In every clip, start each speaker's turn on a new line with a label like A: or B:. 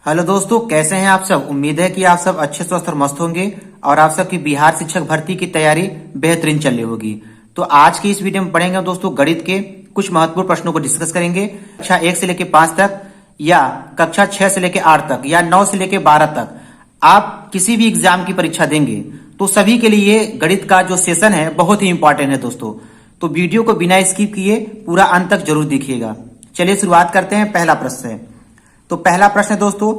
A: Hello दोस्तों, कैसे हैं आप सब। उम्मीद है कि आप सब अच्छे स्वस्थ और मस्त होंगे और आप सबकी बिहार शिक्षक भर्ती की तैयारी बेहतरीन चल रही होगी। तो आज की इस वीडियो में पढ़ेंगे दोस्तों गणित के कुछ महत्वपूर्ण प्रश्नों को डिस्कस करेंगे। कक्षा 1 से लेकर 5 तक या कक्षा 6 से लेकर 8 तक या 9 से लेकर 12 तक आप किसी भी एग्जाम की परीक्षा देंगे तो सभी के लिए गणित का जो सेशन है बहुत ही इंपॉर्टेंट है दोस्तों। तो वीडियो को बिना स्किप किए पूरा अंत तक जरूर देखिएगा। चलिए शुरुआत करते हैं। पहला प्रश्न है, तो पहला प्रश्न है दोस्तों,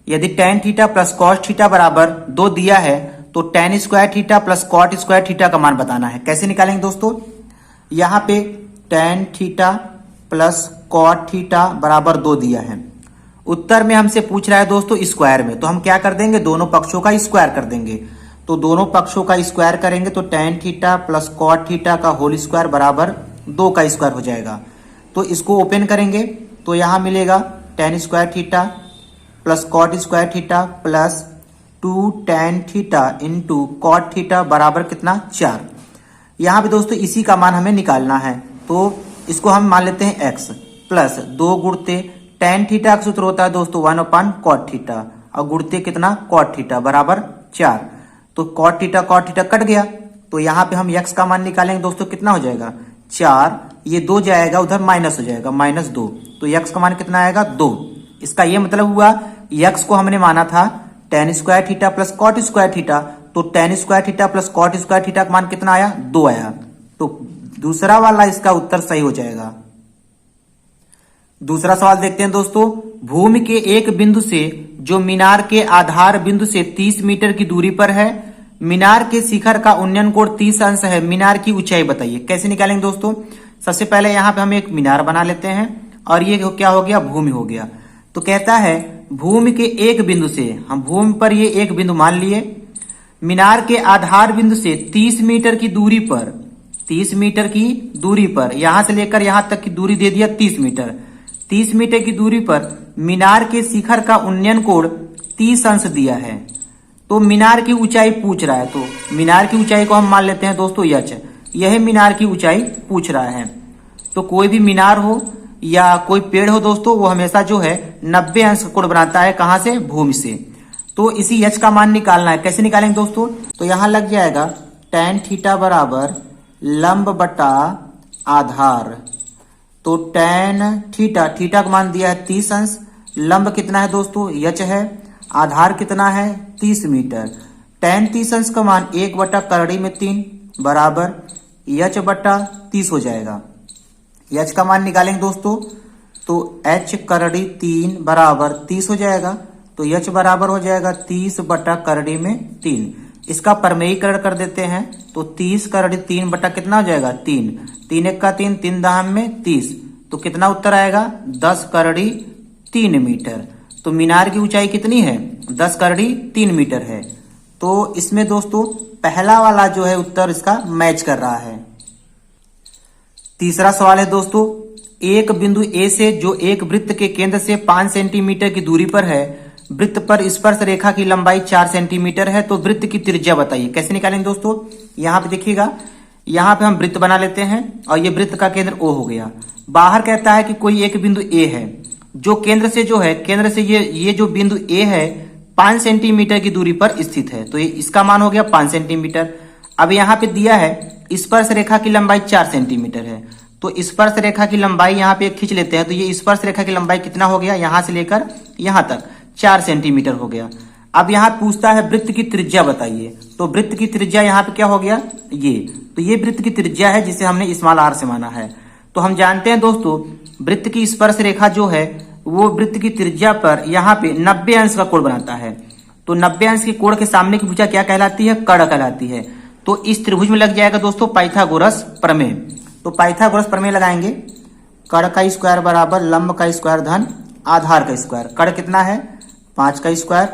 A: यदि tan theta plus cos theta बराबर 2 दिया है तो tan square theta plus cot square theta का मान बताना है। कैसे निकालेंगे दोस्तों, यहाँ पे tan theta plus cot theta बराबर 2 दिया है। उत्तर में हमसे पूछ रहा है दोस्तों स्क्वायर में, तो हम क्या कर देंगे, दोनों पक्षों का स्क्वायर कर देंगे। तो दोनों पक्षों का स्क्वायर करेंगे तो tan theta plus cot theta का होल स्क्वायर बराबर 2 का स्क्वायर हो जाएगा। तो इसको ओपन करेंगे तो यहाँ मिलेगा tan square theta plus cot square theta plus 2 tan theta into cot theta बराबर कितना, 4। यहाँ पे दोस्तों इसी का मान हमें निकालना है, तो इसको हम मान लेते हैं x प्लस 2 गुणते tan थीटा का सूत्र होता है दोस्तों 1/cot थीटा और गुणते कितना, cot थीटा बराबर 4। तो cot थीटा कट गया, तो यहाँ पे हम x का मान निकालेंगे दोस्तों, कितना हो जाएगा 4, ये 2 जाएगा उधर माइनस हो जाएगा -2, तो x का मान कितना आएगा 2। इसका ये मतलब हुआ x को हमने माना था tan square theta plus cot square theta, तो tan square theta plus cot square theta का मान कितना आया, 2 आया। तो दूसरा वाला इसका उत्तर सही हो जाएगा। दूसरा सवाल देखते हैं दोस्तों, भूमि के एक बिंदु से जो मीनार के आधार बिंदु से 30 मीटर की दूरी पर है, मीनार के शिखर का उन्नयन कोण 30 अंश है, मीनार की ऊंचाई बताइए। कैसे निकालेंगे दोस्तों, सबसे पहले यहाँ पे हम एक मीनार बना लेते हैं और ये क्या हो गया, भूमि हो गया। तो कहता है भूमि के एक बिंदु से, हम भूमि पर ये एक बिंदु मान लिए, मीनार के आधार बिंदु से 30 मीटर की दूरी पर, 30 मीटर की दूरी पर, यहां से लेकर यहां तक की दूरी दे दिया 30 मीटर। 30 मीटर की दूरी पर मीनार के शिखर का उन्नयन कोण 30 अंश दिया है। तो मीनार की ऊंचाई पूछ रहा है, तो मीनार की ऊंचाई को हम मान लेते हैं दोस्तों h। यह मीनार की ऊंचाई पूछ रहा है। तो कोई भी मीनार हो या कोई पेड़ हो दोस्तों, वो हमेशा जो है 90 अंश का कोण बनाता है। कहां से, भूमि से। तो इसी h का मान निकालना है। कैसे निकालेंगे दोस्तों, तो यहां लग जाएगा tan थीटा बराबर लंब बटा आधार। तो tan थीटा, थीटा का मान दिया है 30 अंश, लंब कितना है दोस्तों, h है, आधार कितना है 30 मीटर। tan 30 अंश का मान 1 बटा करड़ी में 3 बराबर h बटा 30 हो जाएगा। h का मान निकालेंगे दोस्तों, तो h करड़ी 3 बराबर 30 हो जाएगा। तो h बराबर हो जाएगा 30 बटा करड़ी में 3। इसका परमेयीकरण कर देते हैं, तो 30 करड़ी 3 बटा कितना हो जाएगा, 3। 3 1 का 3, 3 दाम में 30, तो कितना उत्तर आएगा, 10 करड़ी 3 मीटर। तो मीनार की ऊंचाई कितनी है, 10 करड़ी 3 मीटर है। तो इसमें दोस्तों पहला वाला जो है उत्तर इसका मैच कर रहा है। तीसरा सवाल है दोस्तों, एक बिंदु A से जो एक वृत्त के केंद्र से 5 सेंटीमीटर की दूरी पर है, वृत्त पर स्पर्श रेखा की लंबाई 4 सेंटीमीटर है, तो वृत्त की त्रिज्या बताइए। कैसे निकालेंगे दोस्तों, यहाँ पे देखिएगा, यहाँ पे हम वृत्त बना लेते हैं और ये वृत्त का केंद्र O हो गया। बाहर कहता है कि कोई एक बिंदु A है जो केंद्र से जो है, केंद्र से ये जो बिंदु A है 5 सेंटीमीटर की दूरी पर स्थित है, तो ये इसका मान हो गया 5 सेंटीमीटर। अब यहाँ पे दिया है स्पर्श रेखा की लंबाई 4 सेंटीमीटर है, तो स्पर्श रेखा की लंबाई यहाँ पे खींच लेते हैं। तो ये स्पर्श रेखा की लंबाई कितना हो गया, यहां से लेकर यहां तक 4 सेंटीमीटर हो गया। अब यहाँ पूछता है वृत्त की त्रिज्या बताइए, तो वृत्त की त्रिज्या यहाँ पे क्या हो गया, ये, तो ये वृत्त की त्रिज्या है जिसे हमने स्मॉल r से माना है। तो हम जानते हैं दोस्तों वृत्त की स्पर्श रेखा जो है वो वृत्त की त्रिज्या पर यहाँ पे 90 अंश का कोण बनाता है। तो 90 अंश के कोण के सामने की भुजा क्या कहलाती है, कर्ण कहलाती है। तो इस त्रिभुज में लग जाएगा दोस्तों पाइथागोरस प्रमेय। तो पाइथागोरस प्रमेय लगाएंगे, कर्ण का स्क्वायर बराबर लंब का स्क्वायर धन आधार का स्क्वायर। कर्ण कितना है 5 का स्क्वायर,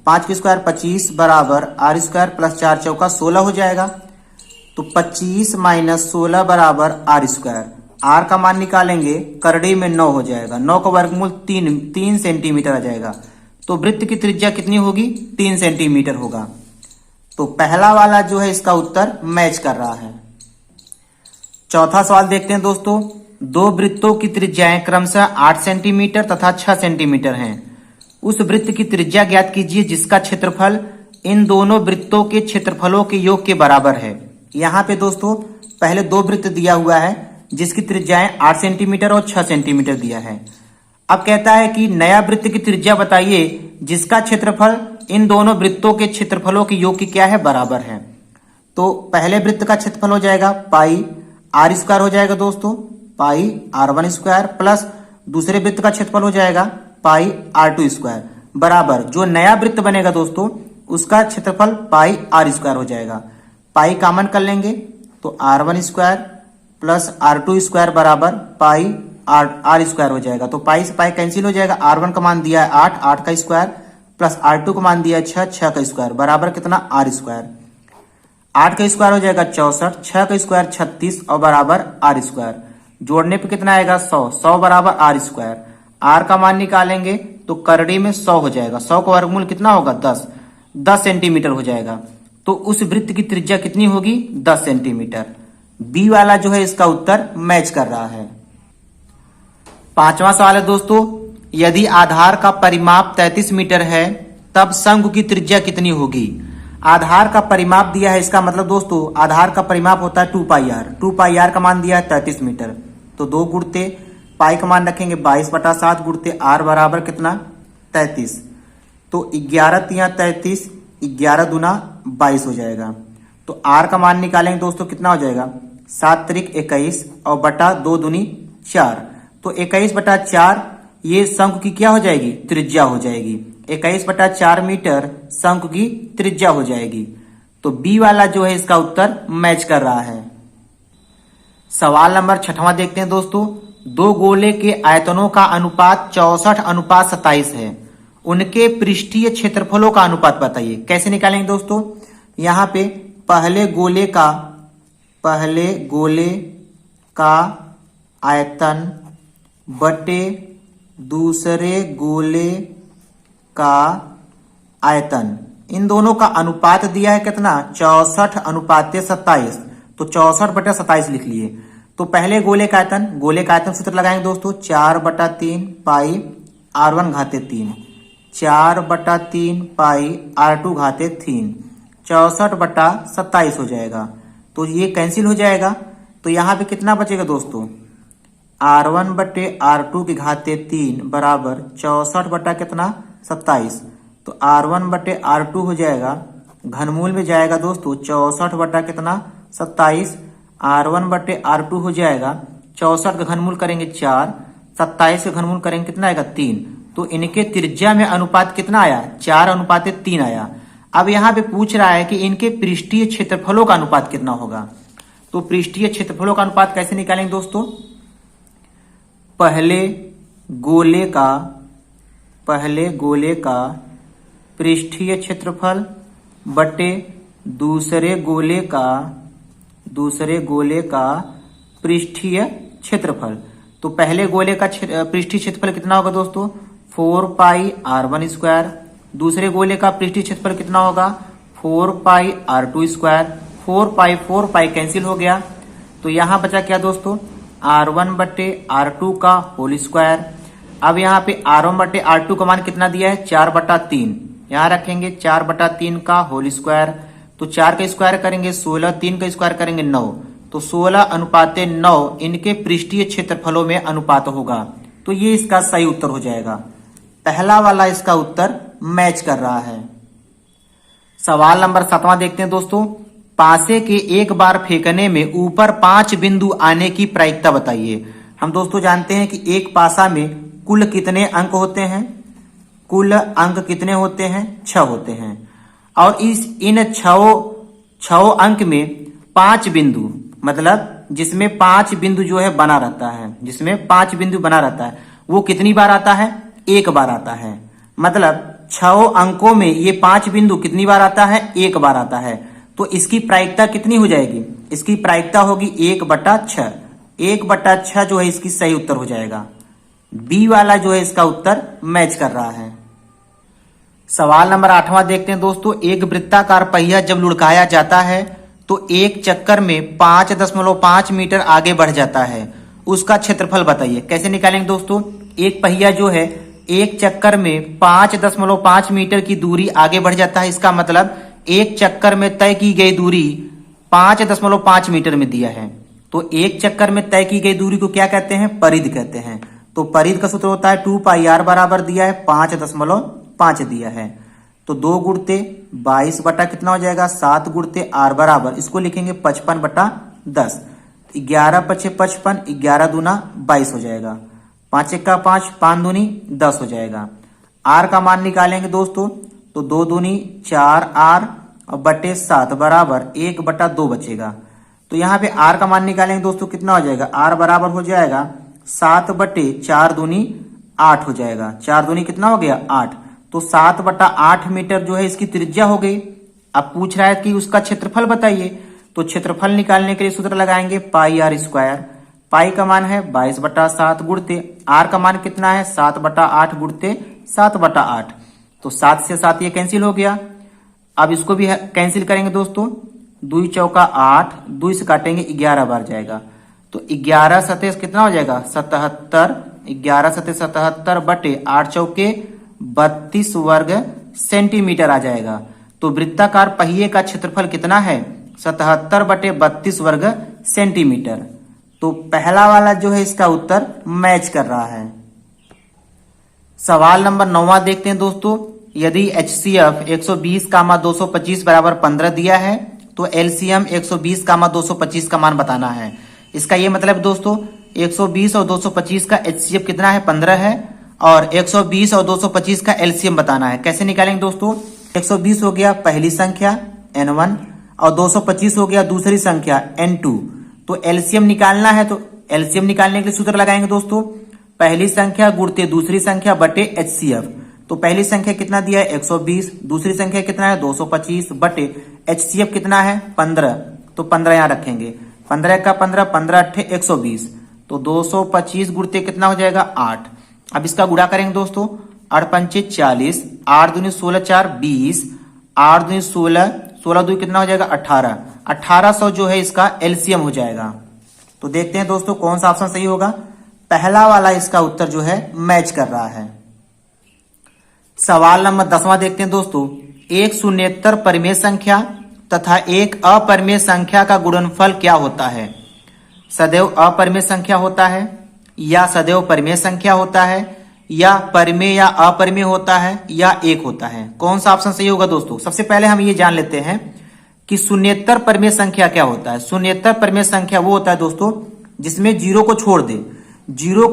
A: 5 का स्क्वायर 25 बराबर r स्क्वायर प्लस 4 चौका 16 हो जाएगा। तो 25 माइनस 16 बराबर r स्क्वायर। r का मान निकालेंगे, करड़ी में 9 हो जाएगा, 9 का वर्गमूल 3 सेंटीमीटर आ जाएगा। तो वृत्त की त्रिज्या कितनी होगी, 3 सेंटीमीटर होगा। तो पहला वाला जो है इसका उत्तर मैच कर रहा है। चौथा सवाल देखते हैं दोस्तों, दो वृत्तों की त्रिज्याएं क्रमशः 8 सेंटीमीटर तथा 6 सेंटीमीटर हैं। उस वृत्त की त्रिज्या ज्ञात कीजिए जिसका क्षेत्रफल इन दोनों वृत्तों के क्षेत्रफलों के योग के बराबर है। यहाँ पे दोस्तों पहले दो वृत्त दिया हुआ है जिसकी त्रिज्याएं 8 सेंटीमीटर और 6 सेंटीमीटर दिया है। अब कहता है कि नया वृत्त की त्रिज्या बताइए जिसका क्षेत्रफल इन दोनों वृत्तों के क्षेत्रफलों के योग की क्या है, बराबर है। तो पहले वृत्त का क्षेत्रफल हो जाएगा पाई आर स्क्वायर हो जाएगा दोस्तों, पाई R1 स्क्वायर प्लस दूसरे वृत्त का क्षेत्रफल हो जाएगा पाई R2 स्क्वायर बराबर जो नया वृत्त बनेगा दोस्तों उसका क्षेत्रफल पाई आर स्क्वायर हो जाएगा। पाई कॉमन कर लेंगे तो R1 square plus R2 square बराबर पाई आर स्क्वायर हो जाएगा। तो पाई से पाई कैंसिल हो जाएगा। R1 का मान दिया है 8, 8 का स्क्वायर प्लस R2 का मान दिया है 6, 6 का स्क्वायर बराबर कितना आर स्क्वायर। 8 का स्क्वायर हो जाएगा 64, 6 का स्क्वायर 36 और बराबर आर स्क्वायर। जोड़ने पे कितना आएगा 100, 100 बराबर आर स्क्वायर। आर का मान निकालेंगे तो करड़ी में 100 हो जाएगा। 100 का वर्गमूल कितना होगा 10 सेंटीमीटर हो जाएगा। तो उस वृत्त की त्रिज्या कितनी होगी 10 सेंटीमीटर। बी वाला जो है इसका उत्तर मैच कर रहा है। पांचवा सवाल है दोस्तों, यदि आधार का परिमाप 33 मीटर है तब शंकु की त्रिज्या कितनी होगी। आधार का परिमाप दिया है, इसका मतलब दोस्तों आधार का परिमाप होता है 2 पाई आर। 2 पाई आर का मान दिया है 33 मीटर। तो 2 गुणते पाई का मान रखेंगे 22/7 गुणते आर बराबर कितना 33। तो 11 तिया 33, 11 दूना 22 हो जाएगा। तो आर का मान निकालेंगे दोस्तों कितना हो जाएगा 7 त्रिक 21 और बटा 2 दूनी 4। तो 21/4 ये शंकु की क्या हो जाएगी त्रिज्या हो जाएगी। 21/4 मीटर शंकु की त्रिज्या हो जाएगी। तो बी वाला जो है इसका उत्तर मैच कर रहा है। सवाल नंबर 6वां देखते हैं दोस्तों, दो गोले के आयतनों का अनुपात 64:27 है, उनके पृष्ठीय क्षेत्रफलों का अनुपात बताइए। कैसे निकालेंगे दोस्तों, यहां पे पहले गोले का आयतन बटे दूसरे गोले का आयतन, इन दोनों का अनुपात दिया है कितना 64:27। तो 64/27 लिख लिए। तो पहले गोले का आयतन सूत्र लगाएंगे दोस्तों 4/3 पाई R1 घाते 3, 4/3 पाई R2 घाते 3, 64/27 हो जाएगा। तो ये कैंसिल हो जाएगा। तो यहां पे कितना बचेगा दोस्तों R1 बटे R2 की घाते 3 बराबर 64/27। तो R1 बटे R2 हो जाएगा, घनमूल में जाएगा दोस्तों 64/27। R1 बटे R2 हो जाएगा 64 का घनमूल करेंगे 4, 27 का घनमूल करेंगे कितना आएगा 3। तो इनके त्रिज्या में अनुपात कितना आया 4:3 आया। अब यहाँ पे पूछ रहा है कि इनके पृष्ठीय क्षेत्रफलों का अनुपात कितना होगा। तो पृष्ठीय क्षेत्रफलों का अनुपात कैसे निकालेंगे दोस्तों, पहले गोले का पृष्ठीय क्षेत्रफल बटे दूसरे गोले का पृष्ठीय क्षेत्रफल। तो पहले गोले का पृष्ठीय क्षेत्रफल कितना होगा दोस्तों 4 पाई R1 स्क्वायर, दूसरे गोले का पृष्ठीय क्षेत्रफल कितना होगा 4 पाई R2 स्क्वायर। 4 पाई कैंसिल हो गया। तो यहां बचा क्या दोस्तों R1 बटे R2 का होल स्क्वायर। अब यहाँ पे R1 बटे R2 का मान कितना दिया है 4/3, यहाँ रखेंगे 4/3 का होल स्क्वायर। तो 4 का स्क्वायर करेंगे 16, 3 का स्क्वायर करेंगे 9। तो 16:9 इनके पृष्ठीय क्षेत्रफलों में अनुपात होगा। तो ये इसका सही उत्तर हो जाएगा। पहला वाला इसका उत्तर मैच कर रहा है। सवाल नंबर 7वां देखते हैं दोस्तों, पासे के एक बार फेंकने में ऊपर 5 बिंदु आने की प्रायिकता बताइए। हम दोस्तों जानते हैं कि एक पासा में कुल कितने अंक होते हैं, कुल अंक कितने होते हैं 6 होते हैं। और इन 6 अंक में 5 बिंदु मतलब जिसमें 5 बिंदु जो है बना रहता है, जिसमें 5 बिंदु बना रहता है वो कितनी बार आता है 1 बार आता है। मतलब 6 अंकों में ये 5 बिंदु कितनी बार आता है 1 बार आता है। तो इसकी प्रायिकता कितनी हो जाएगी, इसकी प्रायिकता होगी 1/6। 1/6 जो है इसकी सही उत्तर हो जाएगा। बी वाला जो है इसका उत्तर मैच कर रहा है। सवाल नंबर 8वां देखते हैं दोस्तों, एक वृत्ताकार पहिया जब लुढ़काया जाता है तो एक चक्कर में 5.5 मीटर आगे बढ़ जाता है, उसका क्षेत्रफल बताइए। कैसे निकालेंगे दोस्तों, एक पहिया जो है एक चक्कर में 5.5 मीटर की दूरी आगे बढ़ जाता है। इसका मतलब एक चक्कर में तय की गई दूरी 5.5 मीटर में दिया है। तो एक चक्कर में तय की गई दूरी को क्या कहते हैं? परिधि कहते हैं। तो परिधि का सूत्र होता है 2πr बराबर दिया है 5.5 दिया है। तो 2 गुणते 22 बटा कितना हो जाएगा? 7 गुणते r बराबर, इसको लिखेंगे 55/10। 11 पछे 55, 11 दूना 22 हो जाएगा। 5 1 का 5, 5 दूनी 10 हो जाएगा। r का मान निकालेंगे दोस्तों, तो 2 दूनी 4r और बटे 7 बराबर 1/2 बचेगा। तो यहाँ पे r का मान निकालेंगे दोस्तों, कितना हो जाएगा? r बराबर हो जाएगा 7/4 दूनी 8 हो जाएगा। 4 दूनी कितना हो गया? 8। तो 7/8 मीटर जो है इसकी त्रिज्या हो गई। अब पूछ रहा है कि उसका क्षेत्रफल बताइए, तो क्षेत्रफल निकालने के लिए सूत्र लगाएंगे πr²। पाई का मान है 22/7 गुणते r का मान कितना है? 7/8 गुणते 7/8। तो 7 से 7 ये कैंसिल हो गया। अब इसको भी कैंसिल करेंगे दोस्तों, 2 चौका 8, 2 से काटेंगे 11 बार जाएगा। तो 11 सतह कितना हो जाएगा? 77। 11 सतह 77 बटे 8 चौके 32 वर्ग सेंटीमीटर आ जाएगा। तो वृत्ताकार पहिए का क्षेत्रफल कितना है? 77 बटे 32 वर्ग सेंटीमीटर। तो पहला वाला जो है इसका उत्तर मैच कर रहा है। सवाल नंबर 9 देखते हैं दोस्तों। यदि HCF 120, 225 15 दिया है तो LCM 120, 225 का मान बताना है। इसका ये मतलब दोस्तों 120 और 225 का HCF कितना है? 15 है, और 120 और 225 का LCM बताना है। कैसे निकालेंगे दोस्तों? 120 हो गया पहली संख्या N1 और 225 हो गया दूसरी संख्या N2। तो LCM निकालना है, तो LCM निकालने के लिए सूत्र लगाएंगे दोस्तों, पहली संख्या गुणते दूसरी संख्या बटे HCF। तो पहली संख्या कितना दिया है? 120, दूसरी संख्या कितना है? 225 बटे HCF कितना है? 15। तो 15 यहां रखेंगे, 15 का 15, 15 अट्ठे 120। तो 225 गुणते कितना हो जाएगा? 8। अब इसका गुणा करेंगे दोस्तों, 8 पंचे 40, 8 दूनी 16 4 20, 8 दूनी 16, 16 दूनी कितना हो जाएगा? 18। 1800 जो है इसका LCM हो जाएगा। तो देखते हैं दोस्तों कौन सा ऑप्शन सही होगा। पहला वाला इसका उत्तर जो है मैच कर रहा है। सवाल नंबर 10 देखते हैं दोस्तों। एक शून्येतर परिमेय संख्या तथा एक अपरिमेय संख्या का गुणनफल क्या होता है? सदैव अपरिमेय संख्या होता है, या सदैव परिमेय संख्या होता है, या परिमेय या अपरिमेय होता है, या एक होता है? कौन सा ऑप्शन सही होगा दोस्तों? सबसे पहले हम ये जान लेते हैं कि शून्येतर परिमेय संख्या क्या होता है। शून्येतर परिमेय संख्या वो होता है दोस्तों जिसमें जीरो को छोड़ दे, जीरो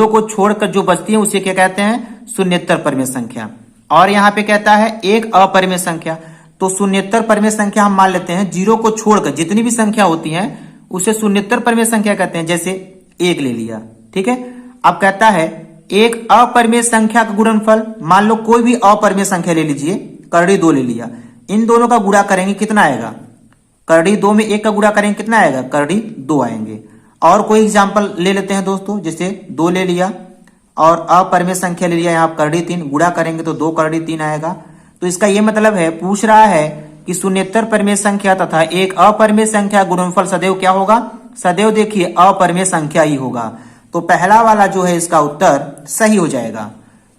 A: को छोड़कर जो बचती है उसे क्या कहते हैं? शून्येतर परिमेय संख्या। और यहाँ पे कहता है एक अपरिमेय संख्या। तो शून्येतर परिमेय संख्या हम मान लेते हैं जीरो को छोड़कर जितनी भी संख्या होती है उसे शून्येतर परिमेय संख्या कहते हैं। जैसे 1 ले लिया, ठीक है। अब कहता है एक अपरिमेय संख्या का गुणनफल, मान लो कोई भी अपरिमेय संख्या ले लीजिए, करड़ी 2 ले लिया, इन दोनों का गुणा करेंगे कितना आएगा? करड़ी 2 में 1 का गुणा करेंगे कितना आएगा? करड़ी 2 आएंगे। और कोई एग्जाम्पल ले लेते हैं दोस्तों, जैसे 2 ले लिया और अपरिमेय संख्या ले लिया, यहाँ करड़ी 3, गुणा करेंगे तो 2 करड़ी 3 आएगा। तो इसका यह मतलब है, पूछ रहा है कि शून्येतर परिमेय संख्या तथा एक अपरिमेय संख्या गुणनफल सदैव क्या होगा? सदैव देखिए अपरिमेय संख्या ही होगा। तो पहला वाला जो है इसका उत्तर सही हो जाएगा।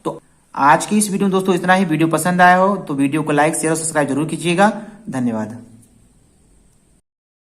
A: तो आज की इस वीडियो में दोस्तों इतना ही। वीडियो पसंद आया हो तो वीडियो को लाइक शेयर और सब्सक्राइब जरूर कीजिएगा। धन्यवाद।